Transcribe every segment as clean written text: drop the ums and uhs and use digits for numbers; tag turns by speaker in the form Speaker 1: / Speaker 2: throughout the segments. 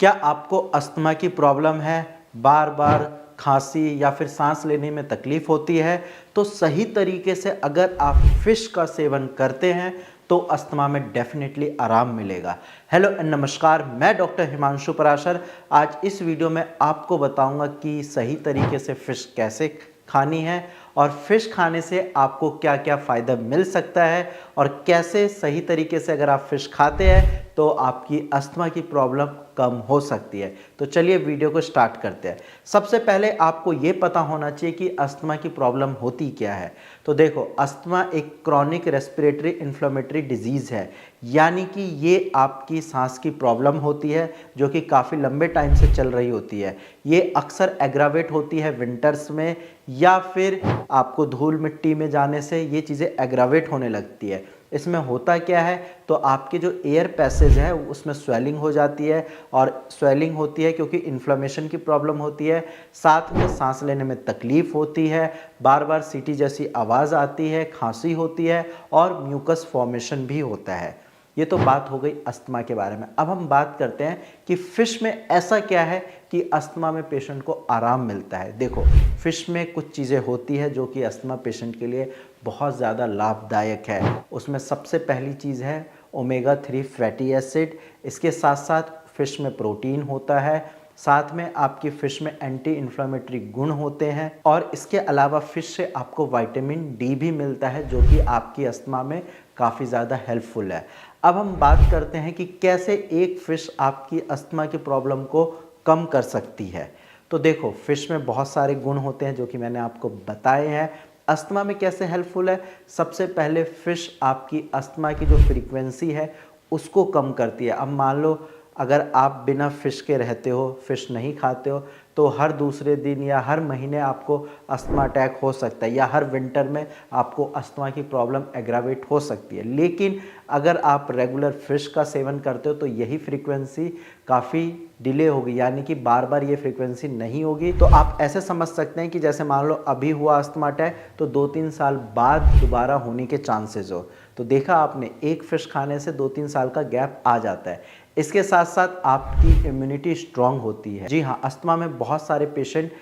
Speaker 1: क्या आपको अस्थमा की प्रॉब्लम है, बार बार खांसी या फिर सांस लेने में तकलीफ होती है? तो सही तरीके से अगर आप फिश का सेवन करते हैं तो अस्थमा में डेफिनेटली आराम मिलेगा। हेलो एंड नमस्कार, मैं डॉक्टर हिमांशु पराशर। आज इस वीडियो में आपको बताऊंगा कि सही तरीके से फिश कैसे खानी है और फिश खाने से आपको क्या क्या फ़ायदा मिल सकता है और कैसे सही तरीके से अगर आप फिश खाते हैं तो आपकी अस्थमा की प्रॉब्लम कम हो सकती है। तो चलिए वीडियो को स्टार्ट करते हैं। सबसे पहले आपको ये पता होना चाहिए कि अस्थमा की प्रॉब्लम होती क्या है। तो देखो, अस्थमा एक क्रॉनिक रेस्पिरेटरी इन्फ्लेमेटरी डिजीज़ है, यानी कि ये आपकी सांस की प्रॉब्लम होती है जो कि काफ़ी लंबे टाइम से चल रही होती है। ये अक्सर एग्रावेट होती है विंटर्स में, या फिर आपको धूल मिट्टी में जाने से ये चीज़ें एग्रावेट होने लगती है। इसमें होता क्या है, तो आपके जो एयर पैसेज है उसमें स्वेलिंग हो जाती है, और स्वेलिंग होती है क्योंकि इन्फ्लेमेशन की प्रॉब्लम होती है। साथ में सांस लेने में तकलीफ होती है, बार बार सीटी जैसी आवाज़ आती है, खांसी होती है और म्यूकस फॉर्मेशन भी होता है। ये तो बात हो गई अस्थमा के बारे में। अब हम बात करते हैं कि फ़िश में ऐसा क्या है कि अस्थमा में पेशेंट को आराम मिलता है। देखो, फ़िश में कुछ चीज़ें होती है जो कि अस्थमा पेशेंट के लिए बहुत ज़्यादा लाभदायक है। उसमें सबसे पहली चीज़ है ओमेगा 3 फैटी एसिड। इसके साथ साथ फ़िश में प्रोटीन होता है, साथ में आपकी फ़िश में एंटी इन्फ्लेमेटरी गुण होते हैं, और इसके अलावा फ़िश से आपको विटामिन डी भी मिलता है जो कि आपकी अस्थमा में काफ़ी ज़्यादा हेल्पफुल है। अब हम बात करते हैं कि कैसे एक फ़िश आपकी अस्थमा की प्रॉब्लम को कम कर सकती है। तो देखो, फ़िश में बहुत सारे गुण होते हैं जो कि मैंने आपको बताए हैं। अस्थमा में कैसे हेल्पफुल है? सबसे पहले फ़िश आपकी अस्थमा की जो फ्रीक्वेंसी है उसको कम करती है। अब मान लो अगर आप बिना फ़िश के रहते हो, फ़िश नहीं खाते हो, तो हर दूसरे दिन या हर महीने आपको अस्थमा अटैक हो सकता है, या हर विंटर में आपको अस्थमा की प्रॉब्लम एग्रावेट हो सकती है। लेकिन अगर आप रेगुलर फ़िश का सेवन करते हो तो यही फ्रीक्वेंसी काफ़ी डिले होगी, यानी कि बार बार ये फ्रीक्वेंसी नहीं होगी। तो आप ऐसे समझ सकते हैं कि जैसे मान लो अभी हुआ अस्थमा अटैक, तो 2-3 साल बाद दोबारा होने के चांसेस हो। तो देखा आपने, एक फ़िश खाने से 2-3 साल का गैप आ जाता है। इसके साथ साथ आपकी इम्यूनिटी स्ट्रांग होती है। जी हाँ, अस्थमा में बहुत सारे पेशेंट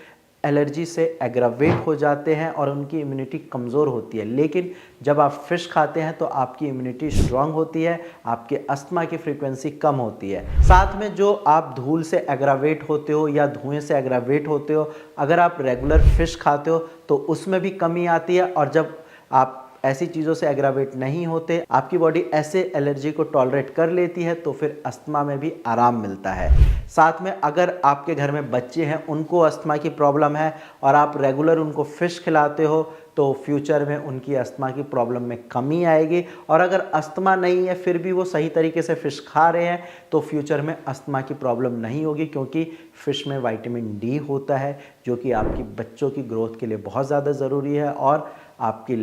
Speaker 1: एलर्जी से एग्रावेट हो जाते हैं और उनकी इम्यूनिटी कमज़ोर होती है, लेकिन जब आप फ़िश खाते हैं तो आपकी इम्यूनिटी स्ट्रांग होती है, आपके अस्थमा की फ्रीक्वेंसी कम होती है। साथ में जो आप धूल से एग्रावेट होते हो या धुएं से एग्रावेट होते हो, अगर आप रेगुलर फ़िश खाते हो तो उसमें भी कमी आती है, और जब आप ऐसी चीज़ों से एग्रावेट नहीं होते, आपकी बॉडी ऐसे एलर्जी को टॉलरेट कर लेती है, तो फिर अस्थमा में भी आराम मिलता है। साथ में अगर आपके घर में बच्चे हैं, उनको अस्थमा की प्रॉब्लम है और आप रेगुलर उनको फ़िश खिलाते हो, तो फ्यूचर में उनकी अस्थमा की प्रॉब्लम में कमी आएगी। और अगर अस्थमा नहीं है फिर भी वो सही तरीके से फ़िश खा रहे हैं, तो फ्यूचर में अस्थमा की प्रॉब्लम नहीं होगी, क्योंकि फ़िश में विटामिन डी होता है जो कि आपकी बच्चों की ग्रोथ के लिए बहुत ज़्यादा ज़रूरी है, और आपके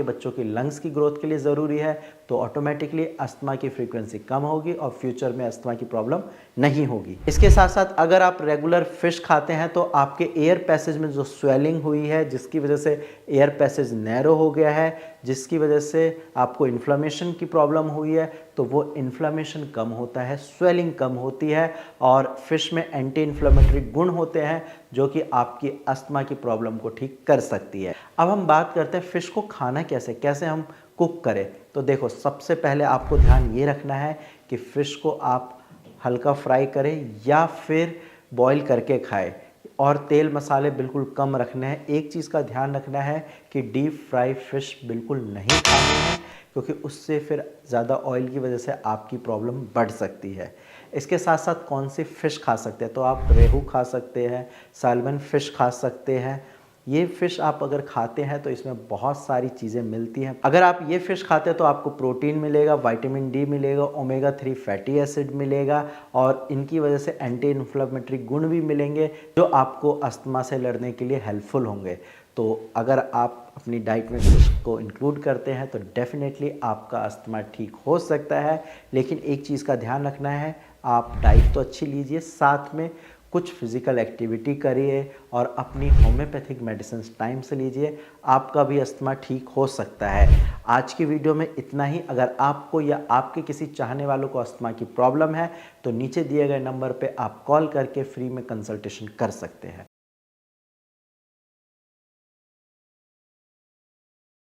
Speaker 1: बच्चों की लंग्स की ग्रोथ के लिए ज़रूरी है। तो ऑटोमेटिकली अस्थमा की फ्रीक्वेंसी कम होगी और फ्यूचर में अस्थमा की प्रॉब्लम नहीं होगी। इसके साथ साथ अगर आप रेगुलर फ़िश खाते हैं तो आपके एयर पैसेज में जो स्वेलिंग हुई है, जिसकी वजह से एयर पैसेज नैरो हो गया है, जिसकी वजह से आपको इन्फ्लेमेशन की प्रॉब्लम हुई है, तो वो इन्फ्लेमेशन कम होता है, स्वेलिंग कम होती है, और फ़िश में एंटी इन्फ्लेमेटरी गुण होते हैं जो कि आपकी अस्थमा की प्रॉब्लम को ठीक कर सकती है। अब हम बात करते हैं फ़िश को खाना कैसे हम कुक करें। तो देखो, सबसे पहले आपको ध्यान ये रखना है कि फ़िश को आप हल्का फ्राई करें या फिर बॉईल करके खाएं, और तेल मसाले बिल्कुल कम रखने हैं। एक चीज़ का ध्यान रखना है कि डीप फ्राई फ़िश बिल्कुल नहीं खानी है, क्योंकि उससे फिर ज़्यादा ऑयल की वजह से आपकी प्रॉब्लम बढ़ सकती है। इसके साथ साथ कौन सी फ़िश खा सकते हैं, तो आप रेहू खा सकते हैं, सैल्मन फ़िश खा सकते हैं। ये फ़िश आप अगर खाते हैं तो इसमें बहुत सारी चीज़ें मिलती हैं। अगर आप ये फ़िश खाते हैं तो आपको प्रोटीन मिलेगा, विटामिन डी मिलेगा, ओमेगा 3 फैटी एसिड मिलेगा, और इनकी वजह से एंटी इन्फ्लेमेटरी गुण भी मिलेंगे जो आपको अस्थमा से लड़ने के लिए हेल्पफुल होंगे। तो अगर आप अपनी डाइट में फ़िश को इंक्लूड करते हैं तो डेफिनेटली आपका अस्थमा ठीक हो सकता है। लेकिन एक चीज़ का ध्यान रखना है, आप डाइट तो अच्छी लीजिए, साथ में कुछ फिज़िकल एक्टिविटी करिए और अपनी होम्योपैथिक मेडिसिन टाइम से लीजिए, आपका भी अस्थमा ठीक हो सकता है। आज की वीडियो में इतना ही। अगर आपको या आपके किसी चाहने वालों को अस्थमा की प्रॉब्लम है तो नीचे दिए गए नंबर पे आप कॉल करके फ्री में कंसल्टेशन कर सकते हैं।